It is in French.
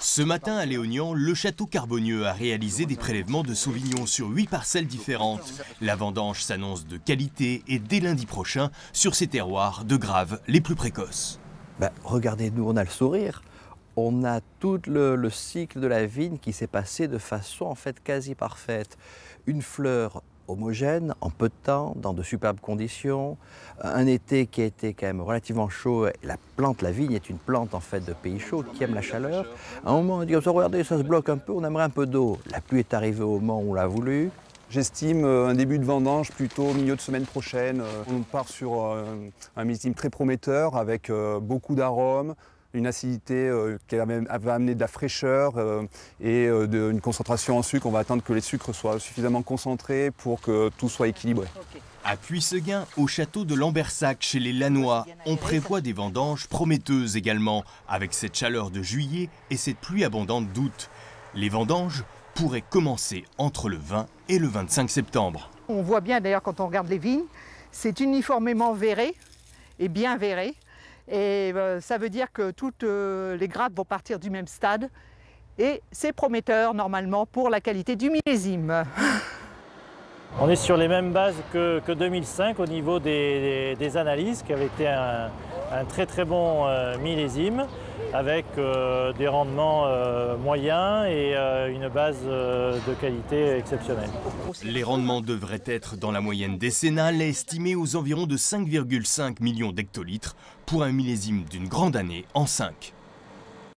Ce matin à Léognan, le château Carbonieux a réalisé des prélèvements de Sauvignon sur 8 parcelles différentes. La vendange s'annonce de qualité et dès lundi prochain sur ces terroirs de Graves les plus précoces. Regardez-nous, on a le sourire. On a tout le cycle de la vigne qui s'est passé de façon en fait quasi parfaite. Une fleur homogène, en peu de temps, dans de superbes conditions. Un été qui a été quand même relativement chaud. La vigne est une plante en fait de pays chaud qui aime la chaleur. À un moment, on dit, regardez, ça se bloque un peu, on aimerait un peu d'eau. La pluie est arrivée au moment où on l'a voulu. J'estime un début de vendange plutôt au milieu de semaine prochaine. On part sur un millésime très prometteur avec beaucoup d'arômes, une acidité qui va amener de la fraîcheur et une concentration en sucre. On va attendre que les sucres soient suffisamment concentrés pour que tout soit équilibré. À Puisseguin, au château de Lambersac, chez les Lannoy, on prévoit des vendanges prometteuses également, avec cette chaleur de juillet et cette pluie abondante d'août. Les vendanges pourraient commencer entre le 20 et le 25 septembre. On voit bien d'ailleurs quand on regarde les vignes, c'est uniformément véré et bien véré. Et ça veut dire que toutes les grappes vont partir du même stade. Et c'est prometteur normalement pour la qualité du millésime. On est sur les mêmes bases que 2005 au niveau des analyses, qui avait été un très bon millésime, avec des rendements moyens et une base de qualité exceptionnelle. Les rendements devraient être dans la moyenne décennale, estimée aux environs de 5,5 millions d'hectolitres pour un millésime d'une grande année en 5.